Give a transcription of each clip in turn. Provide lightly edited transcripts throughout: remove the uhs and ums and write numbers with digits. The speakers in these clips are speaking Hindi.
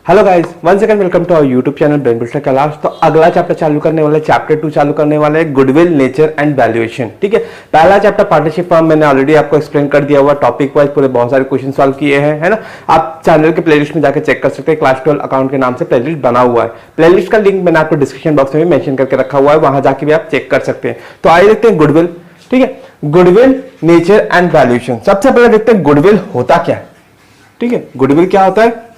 Hello guys, one second welcome to our YouTube channel brain booster Kailash. तो अगला चैप्टर चालू करने वाले, चैप्टर 2 चालू करने वाले हैं, गुडविल, नेचर एंड वैल्यूएशन। ठीक है, पहला चैप्टर पार्टनरशिप फर्म मैंने ऑलरेडी आपको एक्सप्लेन कर दिया हुआ, टॉपिक वाइज पूरे बहुत सारे क्वेश्चन सॉल्व किए हैं, है ना। आप चैनल के प्लेलिस्ट में जाकर चेक कर सकते हैं, क्लास 12 अकाउंट के नाम से प्लेलिस्ट बना हुआ है। प्लेलिस्ट का लिंक मैंने आपको डिस्क्रिप्शन बॉक्स में भी मेंशन करके रखा हुआ है, वहां जाके भी आप चेक कर सकते हैं। तो आइए देखते हैं गुडविल। ठीक है, गुडविल, नेचर एंड वैल्यूएशन। सबसे पहले देखते हैं गुडविल होता क्या है। ठीक है, गुडविल क्या होता है।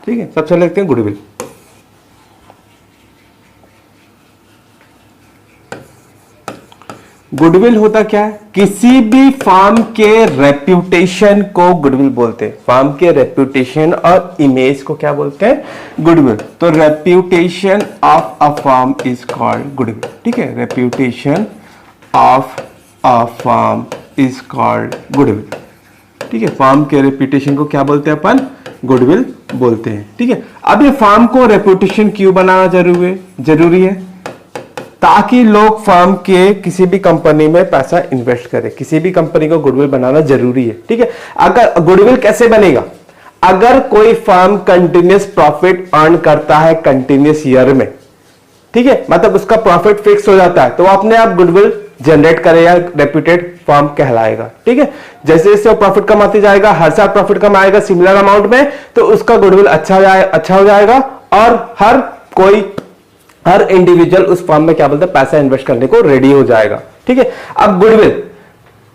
ठीक है, सबसे पहले देखते हैं गुडविल। गुडविल होता क्या है, किसी भी फर्म के रेप्यूटेशन को गुडविल बोलते हैं। फर्म के रेप्यूटेशन और इमेज को क्या बोलते हैं, गुडविल। तो reputation of a firm is called goodwill. ठीक है, reputation of a firm is called goodwill. ठीक है, फर्म के रेप्यूटेशन को क्या बोलते हैं अपन, गुडविल बोलते हैं। ठीक है, अब ये फर्म को रेप्यूटेशन क्यों बनाना जरूरी है ताकि लोग फर्म के किसी भी कंपनी में पैसा इन्वेस्ट करें। किसी भी कंपनी को गुडविल बनाना जरूरी है। ठीक है, अगर गुडविल कैसे बनेगा, अगर कोई फर्म कंटिन्यूस प्रॉफिट अर्न करता है कंटिन्यूस ईयर में, ठीक है, मतलब उसका प्रॉफिट फिक्स हो जाता है, तो वो अपने आप गुडविल जनरेट करेगा, रेप्यूटेड फर्म कहलाएगा। ठीक है, जैसे जैसे वो प्रॉफिट कमाती जाएगा, हर साल प्रॉफिट कमाएगा सिमिलर अमाउंट में, तो उसका गुडविल अच्छा हो जाएगा और हर इंडिविजुअल उस फर्म में क्या बोलते हैं, पैसा इन्वेस्ट करने को रेडी हो जाएगा। ठीक है, अब गुडविल,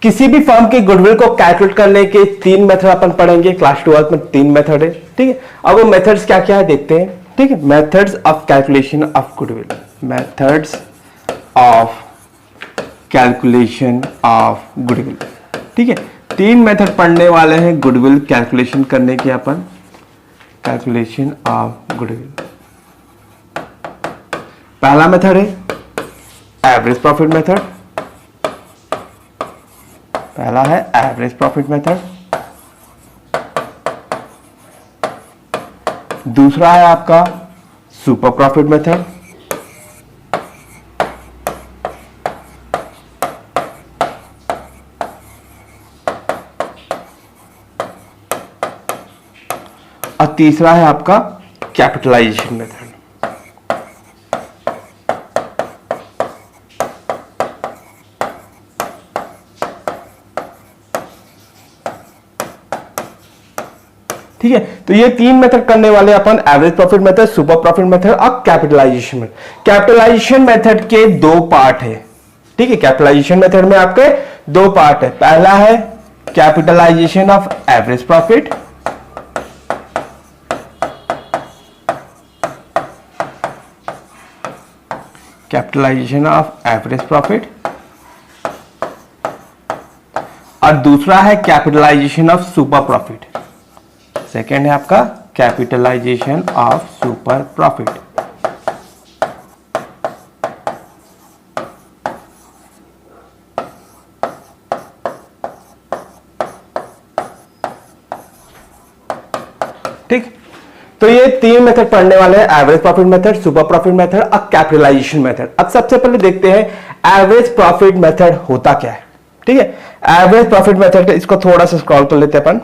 किसी भी फर्म के गुडविल को कैलकुलेट करने के 3 मेथड अपन पढ़ेंगे। क्लास 12 में 3 मेथड है। ठीक है, अब वो मेथड्स क्या क्या है देखते हैं। ठीक है, methods of calculation of goodwill, methods of calculation of goodwill. ठीक है, 3 मेथड पढ़ने वाले हैं गुडविल कैलकुलेशन करने के अपन, कैलकुलेशन ऑफ गुडविल। पहला मेथड है एवरेज प्रॉफिट मेथड। पहला है एवरेज प्रॉफिट मेथड। दूसरा है आपका सुपर प्रॉफिट मेथड। और तीसरा है आपका कैपिटलाइजेशन मेथड। ठीक है, तो ये 3 मेथड करने वाले अपन, average profit method, super profit method और कैपिटलाइजेशन मेथड। कैपिटलाइजेशन मेथड के 2 पार्ट है। ठीक है, कैपिटलाइजेशन मेथड में आपके 2 पार्ट है। पहला है capitalisation of average profit, capitalisation of average profit, और दूसरा है capitalisation of super profit. Second है आपका कैपिटलाइजेशन ऑफ सुपर प्रॉफिट। ठीक, तो ये 3 मेथड पढ़ने वाले हैं, average profit method, super profit method और कैपिटलाइजेशन मेथड। अब सबसे पहले देखते हैं एवरेज प्रॉफिट मेथड होता क्या है। ठीक है, एवरेज प्रॉफिट मेथड, इसको थोड़ा सा स्क्रॉल कर लेते हैं अपन।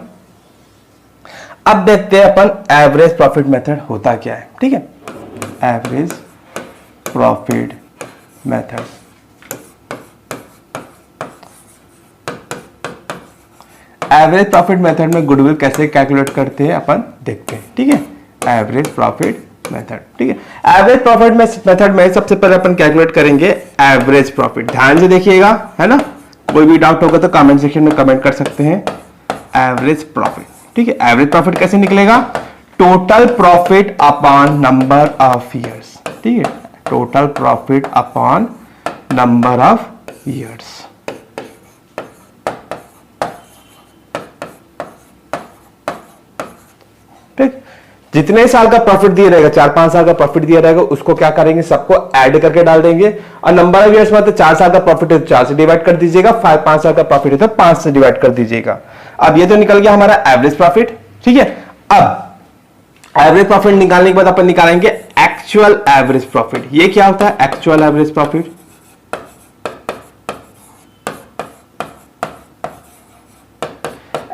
अब देखते हैं अपन एवरेज प्रॉफिट मेथड होता क्या है। ठीक है, average profit method. Average profit method में गुडविल कैसे कैलकुलेट करते हैं अपन देखते हैं। ठीक है, एवरेज प्रॉफिट मेथड। ठीक है, एवरेज प्रॉफिट मेथड में सबसे पहले अपन कैलकुलेट करेंगे एवरेज प्रॉफिट। ध्यान से देखिएगा, है ना। कोई भी डाउट होगा तो कमेंट सेक्शन में कमेंट कर सकते हैं। एवरेज प्रॉफिट, ठीक है, एवरेज प्रॉफिट कैसे निकलेगा, total profit upon number of years. ठीक है, total profit upon number of years. ठीक, जितने साल का प्रॉफिट दिया रहेगा, 4-5 साल का प्रॉफिट दिया रहेगा, उसको क्या करेंगे, सबको ऐड करके डाल देंगे। और नंबर ऑफ ईयर्स में तो 4 साल का प्रॉफिट है तो 4 से डिवाइड कर दीजिएगा, 5 साल का प्रॉफिट है तो 5 से डिवाइड कर दीजिएगा। अब ये तो निकल गया हमारा एवरेज प्रॉफिट। ठीक है, अब एवरेज प्रॉफिट निकालने के बाद अपन निकालेंगे एक्चुअल एवरेज प्रॉफिट। ये क्या होता है actual average profit,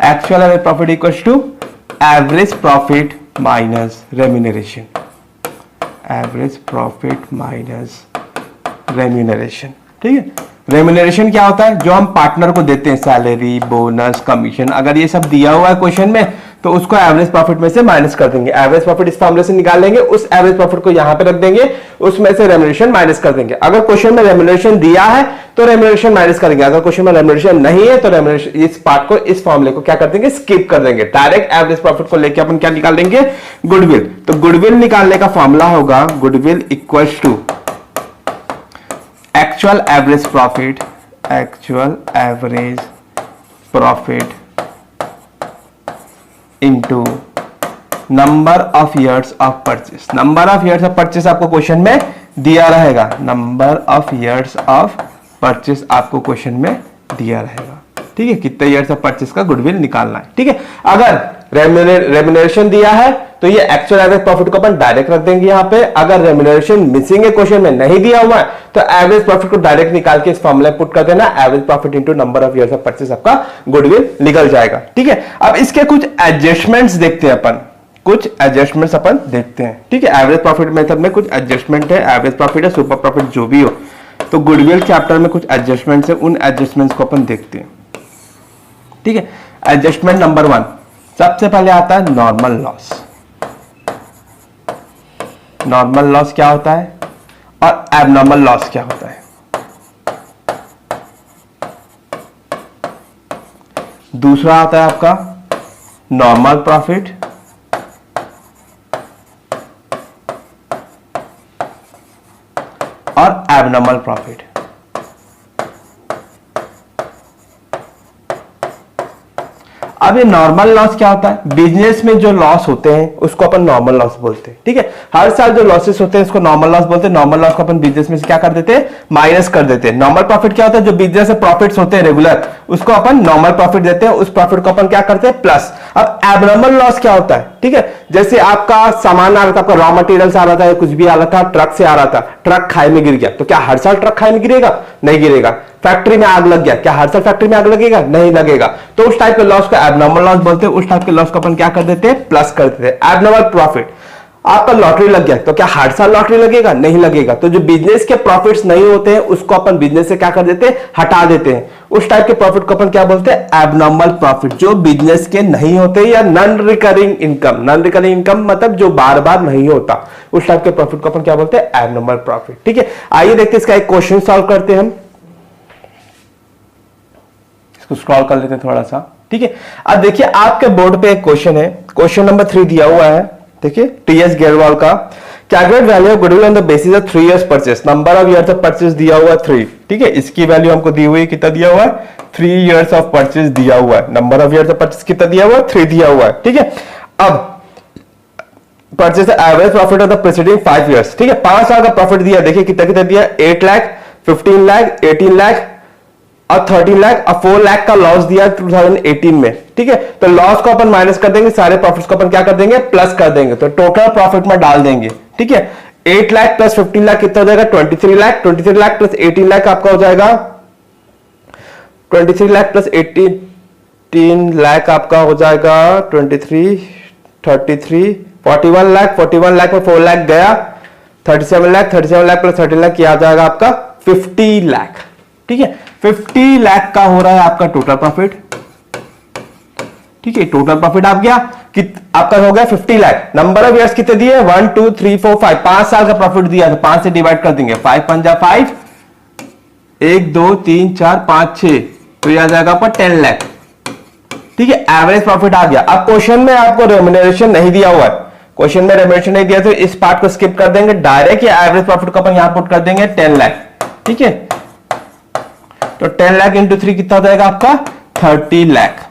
actual average profit equals to average profit minus remuneration, average profit minus remuneration. ठीक है, रेम्यूनरेशन क्या होता है? जो हम पार्टनर को देते हैं, सैलरी, बोनस, कमीशन, अगर ये सब दिया हुआ है क्वेश्चन में तो उसको एवरेज प्रॉफिट में से माइनस कर देंगे। एवरेज प्रॉफिट इस फॉर्मूले से निकाल लेंगे, उस एवरेज प्रॉफिट को यहां पे रख देंगे, उसमें से रेम्यूनरेशन माइनस कर देंगे। अगर क्वेश्चन में रेम्यूनरेशन दिया है तो रेम्यूनरेशन माइनस करेंगे, अगर क्वेश्चन में रेम्यूनरेशन नहीं है तो रेम्यूनरेशन इस पार्ट को, इस फॉर्मूले को क्या कर देंगे? स्किप कर देंगे। डायरेक्ट एवरेज प्रॉफिट को लेके अपन क्या निकाल लेंगे? गुडविल। तो गुडविल निकालने का फॉर्मूला होगा goodwill equals to actual average profit, actual average profit into number of years of purchase. Number of years of purchase आपको क्वेश्चन में दिया रहेगा, number of years of purchase आपको क्वेश्चन में दिया रहेगा। ठीक है, कितने ईयर्स ऑफ परचेस का गुडविल निकालना है। ठीक है, अगर रेम्यूनरेशन दिया है तो ये एक्चुअल एवरेज प्रॉफिट को अपन डायरेक्ट रख देंगे यहां पे। अगर रेम्यूनरेशन मिसिंग है, क्वेश्चन में नहीं दिया हुआ है, तो एवरेज प्रॉफिट को डायरेक्ट निकाल के इस फॉर्मूला पुट कर देना, average profit into number of years of purchase आपका गुडविल निकल जाएगा। ठीक है, अब इसके कुछ एडजस्टमेंट्स देखते हैं अपन, कुछ एडजस्टमेंट्स अपन देखते हैं। ठीक है, एवरेज प्रॉफिट मेथड में कुछ एडजस्टमेंट है, एवरेज प्रॉफिट है, सुपर प्रॉफिट जो भी हो, तो गुडविल चैप्टर में कुछ एडजस्टमेंट्स है, उन एडजस्टमेंट्स को अपन देखते हैं। ठीक है, एडजस्टमेंट नंबर 1, सबसे पहले आता है नॉर्मल लॉस। नॉर्मल लॉस क्या होता है और एबनॉर्मल लॉस क्या होता है? दूसरा आता है आपका नॉर्मल प्रॉफिट और एबनॉर्मल प्रॉफिट। अब ये नॉर्मल लॉस क्या होता है? बिजनेस में जो लॉस होते हैं उसको अपन नॉर्मल लॉस बोलते हैं। ठीक है, हर साल जो लॉसेस होते हैं उसको नॉर्मल लॉस बोलते हैं। नॉर्मल लॉस को अपन बिजनेस में से क्या कर देते हैं? माइनस कर देते हैं। नॉर्मल प्रॉफिट क्या होता है? जो बिजनेस से प्रॉफिट्स होते हैं रेगुलर, उसको अपन नॉर्मल प्रॉफिट देते हैं, उस प्रॉफिट को अपन क्या करते हैं? प्लस। अब एबनॉर्मल लॉस क्या होता है? ठीक है, जैसे आपका सामान आ रहा था, आपका रॉ मटेरियल आ रहा था, कुछ भी आ रहा था, ट्रक से आ रहा था, ट्रक खाई में गिर गया, तो क्या हर साल ट्रक खाई में गिरेगा? नहीं गिरेगा। फैक्ट्री में आग लग गया, क्या हर साल फैक्ट्री में आग लगेगा? नहीं लगेगा। तो उस टाइप के लॉस को एबनॉर्मल लॉस बोलते हैं, उस टाइप के लॉस को अपन क्या कर देते हैं? प्लस कर देते हैं। एबनॉर्मल प्रॉफिट, आपका लॉटरी लग गया, तो क्या हर साल लॉटरी लगेगा? नहीं लगेगा। तो जो बिजनेस के प्रॉफिट्स नहीं होते हैं उसको अपन बिजनेस से क्या कर देते हैं? हटा देते हैं। उस टाइप के प्रॉफिट को अपन क्या बोलते हैं? एबनॉर्मल प्रॉफिट, जो बिजनेस के नहीं होते या non recurring income. Non recurring income मतलब जो बार बार नहीं होता, उस टाइप के प्रॉफिट को अपन क्या बोलते हैं? Abnormal profit. ठीक है, आइए देखते हैं इसका एक क्वेश्चन सॉल्व करते हैं हम। इसको स्क्रॉल कर लेते हैं थोड़ा सा। ठीक है, अब देखिए आपके बोर्ड पे एक क्वेश्चन है, क्वेश्चन नंबर 3 दिया हुआ है। देखिए, टीएस गेरवाल का calculate value of goodwill on the basis of 3 years purchase. Number of years of purchase दिया हुआ है 3। ठीक है, इसकी वैल्यू हमको दी हुई है, कितना दिया हुआ है? 3 इयर्स ऑफ परचेस दिया हुआ है। Number of years of purchase कितना दिया हुआ है? 3 दिया हुआ है। ठीक है, अब purchase average profit of the preceding 5 years. ठीक है, 5 साल का प्रॉफिट दिया, देखिए कितना कितना दिया? 8 लाख, 15 लाख, 18 लाख और 13 लाख और 4 लाख का लॉस दिया 2018 में। ठीक है, तो लॉस को अपन माइनस कर देंगे, सारे प्रॉफिट्स को अपन क्या कर देंगे? प्लस कर देंगे, तो टोटल प्रॉफिट में डाल देंगे। ठीक है, 8 लाख प्लस 15 लाख कितना हो जाएगा? 23 लाख। 23 लाख प्लस 18 लाख आपका हो जाएगा 23 लाख प्लस 18 लाख आपका हो जाएगा 23, 33, 41 लाख। 41 लाख में 4 लाख गया, 37 लाख। 37 लाख प्लस 13 लाख क्या आ जाएगा आपका? 50 लाख। ठीक है, 50 लाख का हो रहा है आपका टोटल प्रॉफिट। ठीक है, टोटल प्रॉफिट आप गया आपका हो गया 50 लाख। नंबर ऑफ इयर्स कितने दिए? 1 2 3 4 5, 5 साल का प्रॉफिट दिया, तो 5 से डिवाइड कर देंगे। 5 पंजा 5, 1 2 3 4 5 6, तो यह आ जाएगा आपका 10 लाख। ठीक है, एवरेज प्रॉफिट आ गया। अब क्वेश्चन में आपको रेम्यूनरेशन नहीं दिया हुआ है, क्वेश्चन में रेम्यूनरेशन नहीं दिया, तो इस पार्ट को स्किप कर देंगे, डायरेक्ट एवरेज प्रॉफिट को अपन यहां पुट कर देंगे 10 लाख। ठीक है, तो 10 लाख इंटू 3 कितना हो जाएगा आपका? 30 लाख।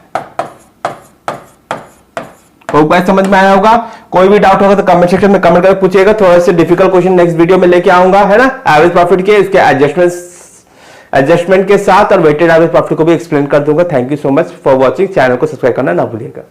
बात समझ में आया होगा? कोई भी डाउट होगा तो कमेंट सेक्शन में कमेंट करके पूछिएगा। थोड़ा सा डिफिकल्ट क्वेश्चन नेक्स्ट वीडियो में लेके आऊंगा, है ना? एवरेज प्रॉफिट के इसके एडजस्टमेंट के साथ और वेटेड एवरेज प्रॉफिट को भी एक्सप्लेन कर दूंगा। Thank you so much for watching. Channel को सब्सक्राइब करना ना भूलिएगा।